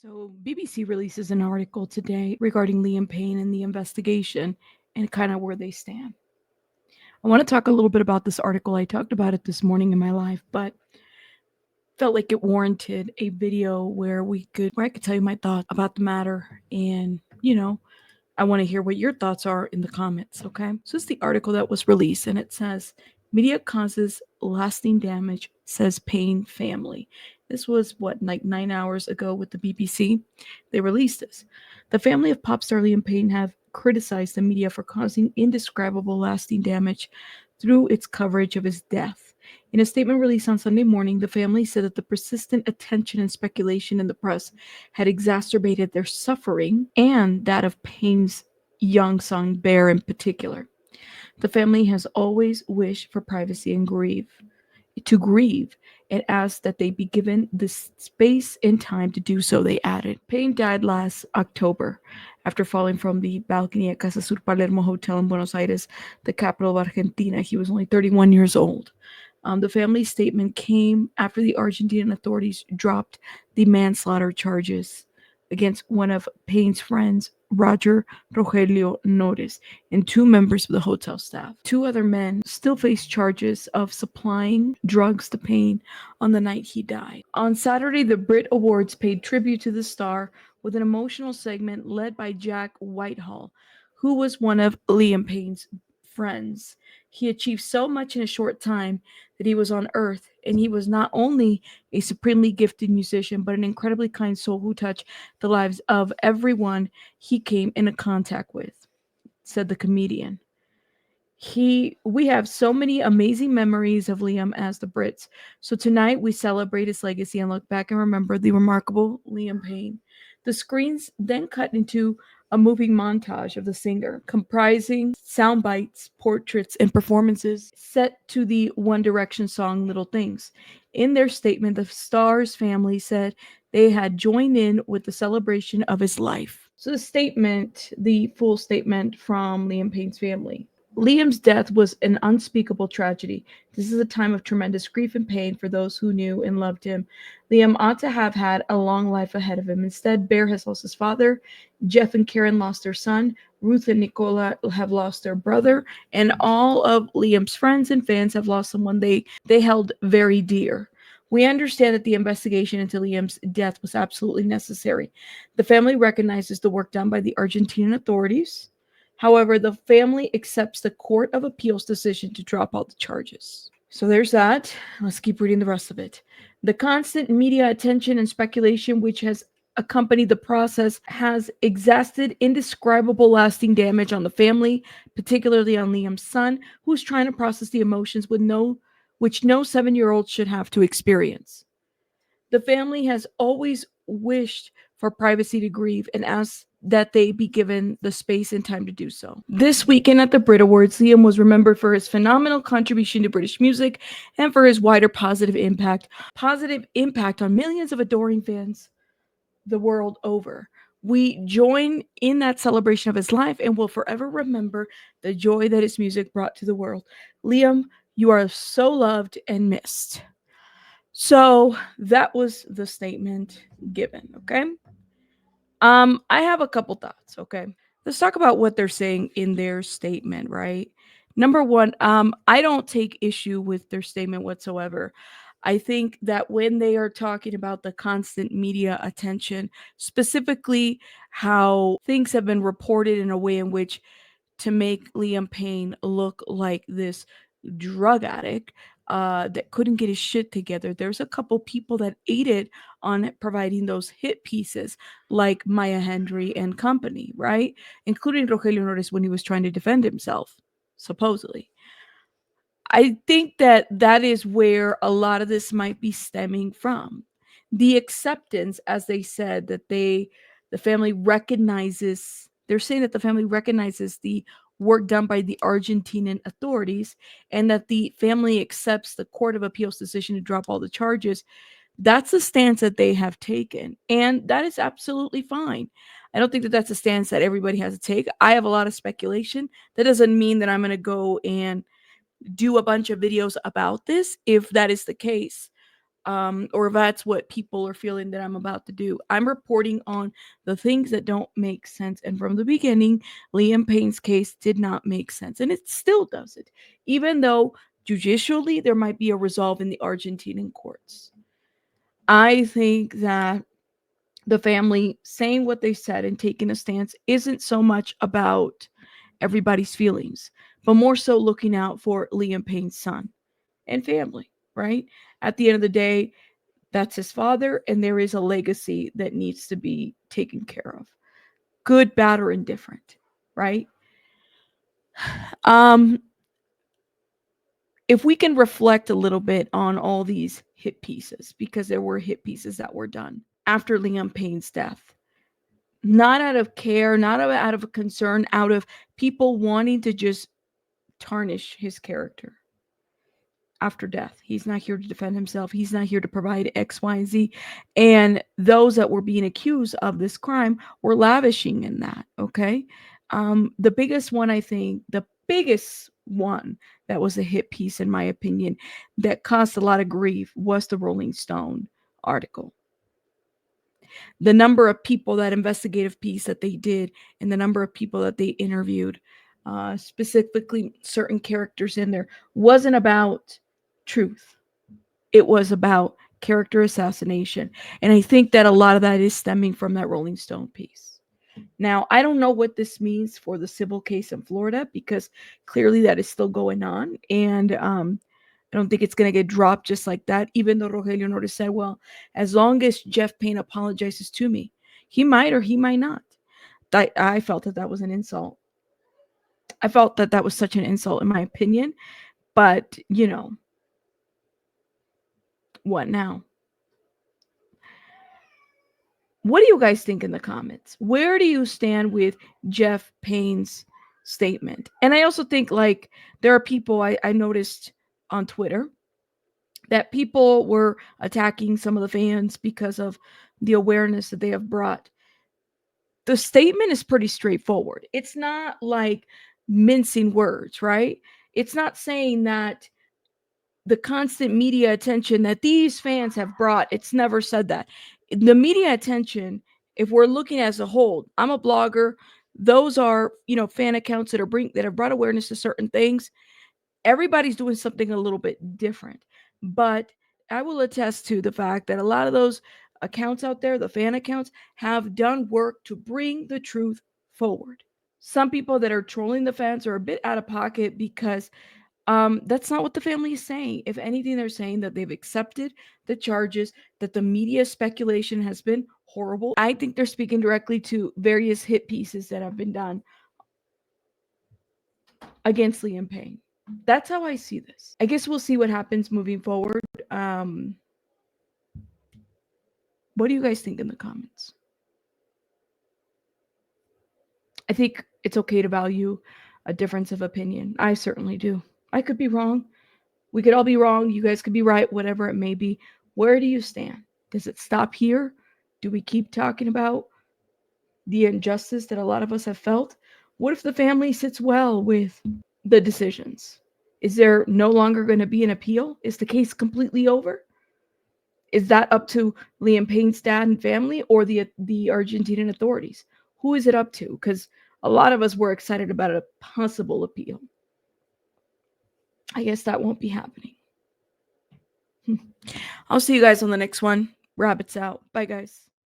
So, BBC releases an article today regarding Liam Payne and the investigation and kind of where they stand. I want to talk a little bit about this article. I talked about it this morning in my live, but felt like it warranted a video where I could tell you my thoughts about the matter. And, I want to hear what your thoughts are in the comments, okay? So it's the article that was released, and it says media causes lasting damage, says Payne family. This was like 9 hours ago with the BBC. They released this. The family of pop star Liam Payne have criticized the media for causing indescribable lasting damage through its coverage of his death. In a statement released on Sunday morning, the family said that the persistent attention and speculation in the press had exacerbated their suffering and that of Payne's young son, Bear, in particular. The family has always wished for privacy and grieve and asked that they be given the space and time to do so, they added. Payne died last October after falling from the balcony at Casa Sur Palermo Hotel in Buenos Aires, the capital of Argentina. He was only 31 years old. The family statement came after the Argentine authorities dropped the manslaughter charges against one of Payne's friends, Roger Rogelio Nores, and two members of the hotel staff. Two other men still face charges of supplying drugs to Payne on the night he died. On Saturday, the Brit Awards paid tribute to the star with an emotional segment led by Jack Whitehall, who was one of Liam Payne's friends. He achieved so much in a short time that he was on Earth, and he was not only a supremely gifted musician, but an incredibly kind soul who touched the lives of everyone he came into contact with, said the comedian. We have so many amazing memories of Liam as the Brits. So tonight we celebrate his legacy and look back and remember the remarkable Liam Payne. The screens then cut into a moving montage of the singer, comprising sound bites, portraits, and performances set to the One Direction song Little Things. In their statement, the star's family said they had joined in with the celebration of his life. So the full statement from Liam Payne's family. Liam's death was an unspeakable tragedy. This is a time of tremendous grief and pain for those who knew and loved him. Liam ought to have had a long life ahead of him. Instead, Bear has lost his father, Jeff and Karen lost their son, Ruth and Nicola have lost their brother, and all of Liam's friends and fans have lost someone they held very dear. We understand that the investigation into Liam's death was absolutely necessary. The family recognizes the work done by the Argentinian authorities. However, the family accepts the Court of Appeals decision to drop all the charges. So there's that. Let's keep reading the rest of it. The constant media attention and speculation which has accompanied the process has exhausted indescribable lasting damage on the family, particularly on Liam's son, who's trying to process the emotions which no 7-year-old should have to experience. The family has always wished for privacy to grieve and asked that they be given the space and time to do so. This weekend at the Brit Awards, Liam was remembered for his phenomenal contribution to British music and for his wider positive impact on millions of adoring fans the world over. We join in that celebration of his life and will forever remember the joy that his music brought to the world. Liam, you are so loved and missed. So that was the statement given, okay? I have a couple thoughts, okay? Let's talk about what they're saying in their statement, right? Number one, I don't take issue with their statement whatsoever. I think that when they are talking about the constant media attention, specifically how things have been reported in a way in which to make Liam Payne look like this drug addict that couldn't get his shit together. There's a couple people that aided on providing those hit pieces, like Maya Hendry and company, right? Including Rogelio Nores when he was trying to defend himself, supposedly. I think that that is where a lot of this might be stemming from. The acceptance, as they said, that the family recognizes, they're saying that the family recognizes the work done by the Argentinian authorities and that the family accepts the Court of Appeals decision to drop all the charges. That's the stance that they have taken. And that is absolutely fine. I don't think that that's a stance that everybody has to take. I have a lot of speculation. That doesn't mean that I'm going to go and do a bunch of videos about this if that is the case. or that's what people are feeling that I'm about to do. I'm reporting on the things that don't make sense. And from the beginning, Liam Payne's case did not make sense. And it still doesn't, even though judicially there might be a resolve in the Argentinian courts. I think that the family saying what they said and taking a stance isn't so much about everybody's feelings, but more so looking out for Liam Payne's son and family, right? At the end of the day, that's his father, and there is a legacy that needs to be taken care of. Good, bad, or indifferent, right? Um, if we can reflect a little bit on all these hit pieces, because there were hit pieces that were done after Liam Payne's death, not out of care, not out of a concern, out of people wanting to just tarnish his character after death. He's not here to defend himself. He's not here to provide X, Y, and Z. And those that were being accused of this crime were lavishing in that. Okay. The biggest one, I think, the biggest one that was a hit piece, in my opinion, that caused a lot of grief was the Rolling Stone article. The number of people, that investigative piece that they did, and the number of people that they interviewed, specifically certain characters in there, wasn't about truth. It was about character assassination. And I think that a lot of that is stemming from that Rolling Stone piece. Now, I don't know what this means for the civil case in Florida, because clearly that is still going on. And I don't think it's going to get dropped just like that, even though Rogelio Nores said, well, as long as Jeff Payne apologizes to me, he might or he might not. I felt that that was an insult. I felt that that was such an insult, in my opinion. But, what now? What do you guys think in the comments? Where do you stand with Jeff Payne's statement? And I also think, like, there are people I noticed on Twitter that people were attacking some of the fans because of the awareness that they have brought. The statement is pretty straightforward. It's not like mincing words, right? It's not saying that the constant media attention that these fans have brought, it's never said that. The media attention, if we're looking as a whole, I'm a blogger. Those are, fan accounts that have brought awareness to certain things. Everybody's doing something a little bit different. But I will attest to the fact that a lot of those accounts out there, the fan accounts, have done work to bring the truth forward. Some people that are trolling the fans are a bit out of pocket, because that's not what the family is saying. If anything, they're saying that they've accepted the charges, that the media speculation has been horrible. I think they're speaking directly to various hit pieces that have been done against Liam Payne. That's how I see this. I guess we'll see what happens moving forward. What do you guys think in the comments? I think it's okay to value a difference of opinion. I certainly do. I could be wrong. We could all be wrong. You guys could be right, whatever it may be. Where do you stand? Does it stop here? Do we keep talking about the injustice that a lot of us have felt? What if the family sits well with the decisions? Is there no longer going to be an appeal? Is the case completely over? Is that up to Liam Payne's dad and family, or the Argentinian authorities? Who is it up to? Because a lot of us were excited about a possible appeal. I guess that won't be happening. I'll see you guys on the next one. Rabbits out. Bye, guys.